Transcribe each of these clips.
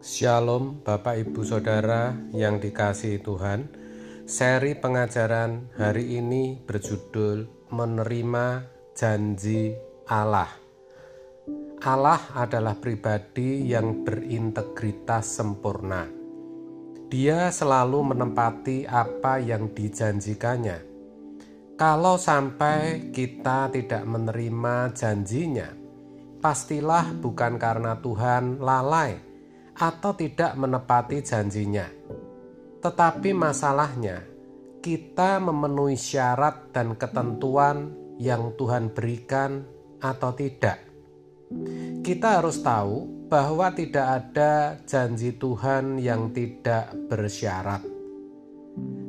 Shalom Bapak Ibu Saudara yang dikasihi Tuhan. Seri pengajaran hari ini berjudul Menerima Janji Allah. Allah adalah pribadi yang berintegritas sempurna. Dia selalu menepati apa yang dijanjikannya. Kalau sampai kita tidak menerima janjinya, pastilah bukan karena Tuhan lalai atau tidak menepati janjinya. Tetapi masalahnya, kita memenuhi syarat dan ketentuan yang Tuhan berikan atau tidak. Kita harus tahu bahwa tidak ada janji Tuhan yang tidak bersyarat.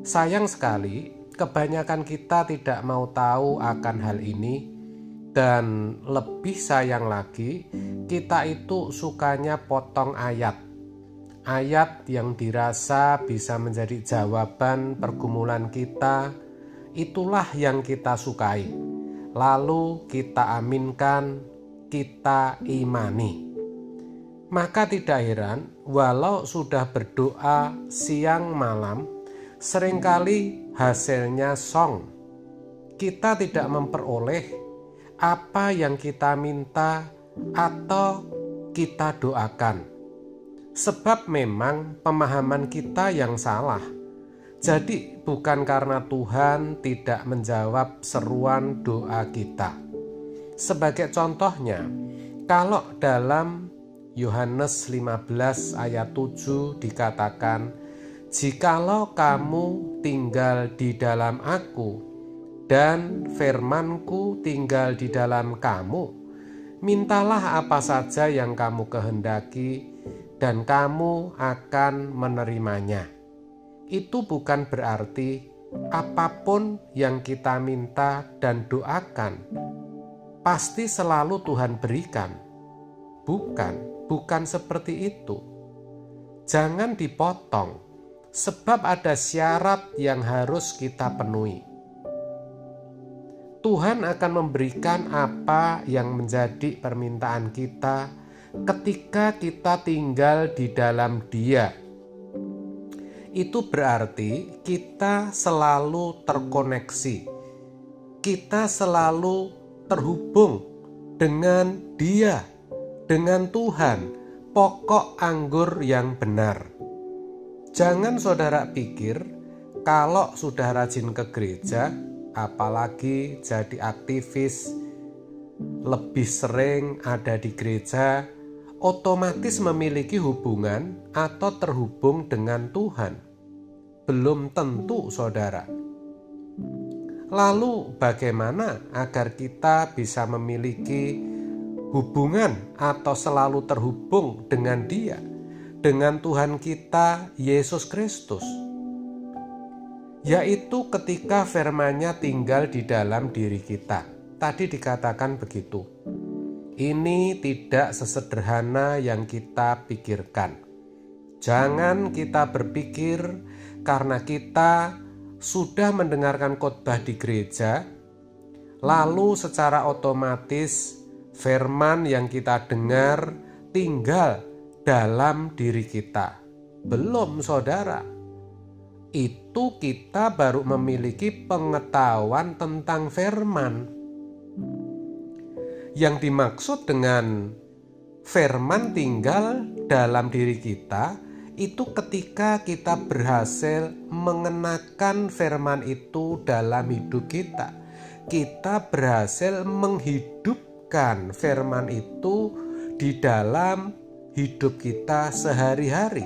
Sayang sekali, kebanyakan kita tidak mau tahu akan hal ini, dan lebih sayang lagi, kita itu sukanya potong ayat yang dirasa bisa menjadi jawaban pergumulan kita. Itulah yang kita sukai, lalu kita aminkan, kita imani. Maka tidak heran walau sudah berdoa siang malam, seringkali hasilnya song. Kita tidak memperoleh apa yang kita minta atau kita doakan. Sebab memang pemahaman kita yang salah. Jadi bukan karena Tuhan tidak menjawab seruan doa kita. Sebagai contohnya, kalau dalam Yohanes 15 ayat 7 dikatakan, "Jikalau kamu tinggal di dalam Aku, dan firman-Ku tinggal di dalam kamu, mintalah apa saja yang kamu kehendaki, dan kamu akan menerimanya." Itu bukan berarti apapun yang kita minta dan doakan pasti selalu Tuhan berikan. Bukan seperti itu. Jangan dipotong, sebab ada syarat yang harus kita penuhi. Tuhan akan memberikan apa yang menjadi permintaan kita ketika kita tinggal di dalam Dia. Itu berarti kita selalu terkoneksi. Kita selalu terhubung dengan Dia, dengan Tuhan, pokok anggur yang benar. Jangan saudara pikir kalau sudah rajin ke gereja, apalagi jadi aktivis, lebih sering ada di gereja, otomatis memiliki hubungan atau terhubung dengan Tuhan. Belum tentu, saudara. Lalu bagaimana agar kita bisa memiliki hubungan atau selalu terhubung dengan Dia, dengan Tuhan kita Yesus Kristus? Yaitu ketika firman-Nya tinggal di dalam diri kita. Tadi dikatakan begitu. Ini tidak sesederhana yang kita pikirkan. Jangan kita berpikir karena kita sudah mendengarkan khotbah di gereja, lalu secara otomatis firman yang kita dengar tinggal dalam diri kita. Belum, saudara. Itu kita baru memiliki pengetahuan tentang firman. Yang dimaksud dengan firman tinggal dalam diri kita, itu ketika kita berhasil mengenakan firman itu dalam hidup kita. Kita berhasil menghidupkan firman itu di dalam hidup kita sehari-hari.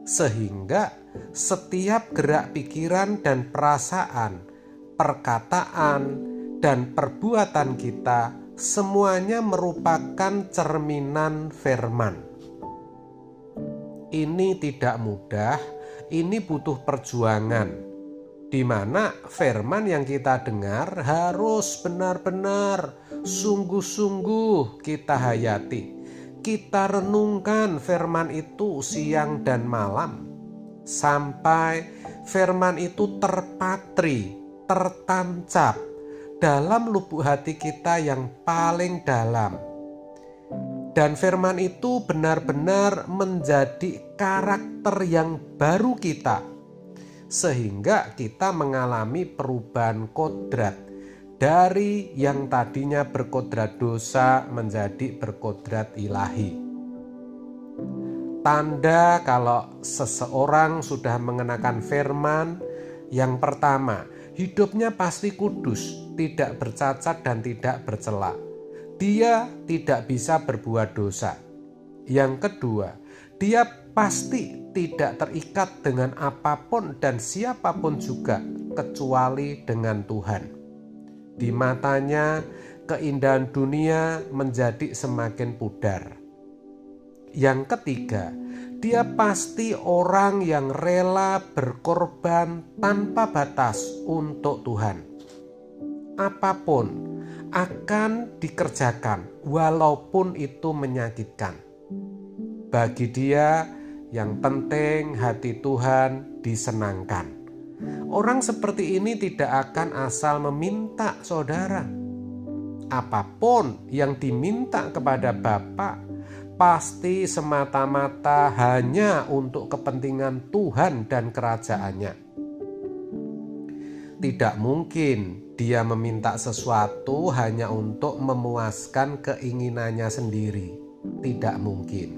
Sehingga setiap gerak pikiran dan perasaan, perkataan, dan perbuatan kita semuanya merupakan cerminan firman. Ini tidak mudah, ini butuh perjuangan, di mana firman yang kita dengar harus benar-benar sungguh-sungguh kita hayati. Kita renungkan firman itu siang dan malam, sampai firman itu terpatri, tertancap dalam lubuk hati kita yang paling dalam. Dan firman itu benar-benar menjadi karakter yang baru kita, sehingga kita mengalami perubahan kodrat dari yang tadinya berkodrat dosa menjadi berkodrat ilahi. Tanda kalau seseorang sudah mengenakan firman, yang pertama, hidupnya pasti kudus, tidak bercacat dan tidak bercela. Dia tidak bisa berbuat dosa. Yang kedua, dia pasti tidak terikat dengan apapun dan siapapun juga kecuali dengan Tuhan. Di matanya, keindahan dunia menjadi semakin pudar. Yang ketiga, dia pasti orang yang rela berkorban tanpa batas untuk Tuhan. Apapun akan dikerjakan walaupun itu menyakitkan. Bagi dia yang penting hati Tuhan disenangkan. Orang seperti ini tidak akan asal meminta, saudara. Apapun yang diminta kepada Bapa pasti semata-mata hanya untuk kepentingan Tuhan dan kerajaannya. Tidak mungkin dia meminta sesuatu hanya untuk memuaskan keinginannya sendiri. Tidak mungkin.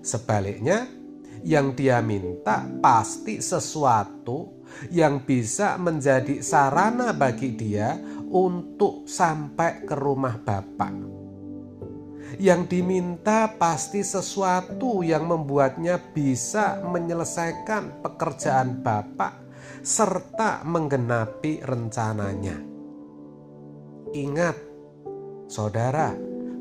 Sebaliknya, yang dia minta pasti sesuatu yang bisa menjadi sarana bagi dia untuk sampai ke rumah Bapa. Yang diminta pasti sesuatu yang membuatnya bisa menyelesaikan pekerjaan Bapa serta menggenapi rencananya. Ingat, saudara,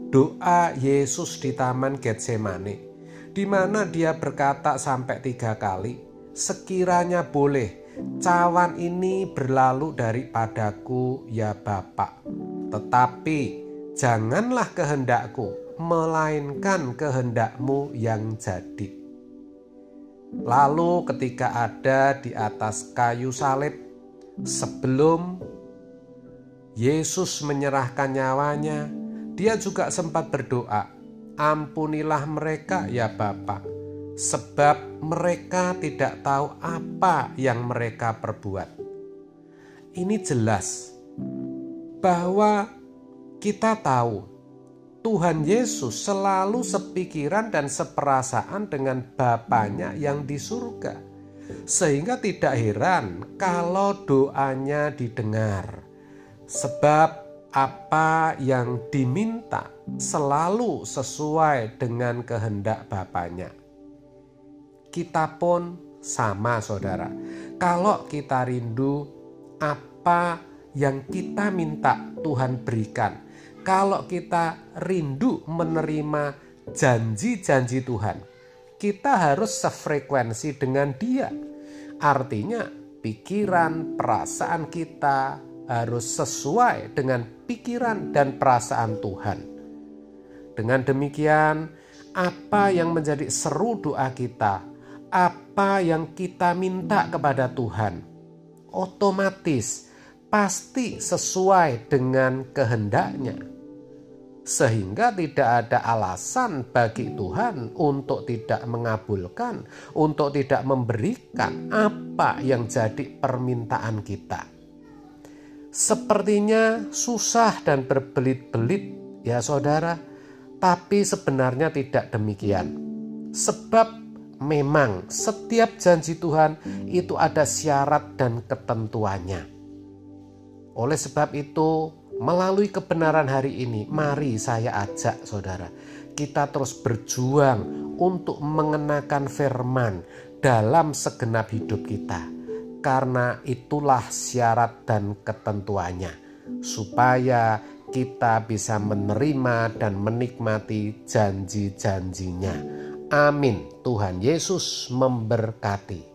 doa Yesus di Taman Getsemani, di mana dia berkata sampai 3 kali, sekiranya boleh, cawan ini berlalu daripadaku ya Bapa, tetapi janganlah kehendakku, melainkan kehendakmu yang jadi. Lalu ketika ada di atas kayu salib, sebelum Yesus menyerahkan nyawanya, dia juga sempat berdoa, ampunilah mereka ya Bapa, sebab mereka tidak tahu apa yang mereka perbuat. Ini jelas bahwa kita tahu Tuhan Yesus selalu sepikiran dan seperasaan dengan Bapanya yang di surga. Sehingga tidak heran kalau doanya didengar. Sebab apa yang diminta selalu sesuai dengan kehendak Bapanya. Kita pun sama, saudara. Kalau kita rindu apa yang kita minta Tuhan berikan, kalau kita rindu menerima janji-janji Tuhan, kita harus sefrekuensi dengan Dia. Artinya pikiran, perasaan kita harus sesuai dengan pikiran dan perasaan Tuhan. Dengan demikian, apa yang menjadi seru doa kita, apa yang kita minta kepada Tuhan, otomatis pasti sesuai dengan kehendaknya. Sehingga tidak ada alasan bagi Tuhan untuk tidak mengabulkan, untuk tidak memberikan apa yang jadi permintaan kita. Sepertinya susah dan berbelit-belit ya saudara, tapi sebenarnya tidak demikian. Sebab memang setiap janji Tuhan itu ada syarat dan ketentuannya. Oleh sebab itu, melalui kebenaran hari ini, mari saya ajak saudara, kita terus berjuang untuk mengenakan firman dalam segenap hidup kita. Karena itulah syarat dan ketentuannya, supaya kita bisa menerima dan menikmati janji-janjinya. Amin. Tuhan Yesus memberkati.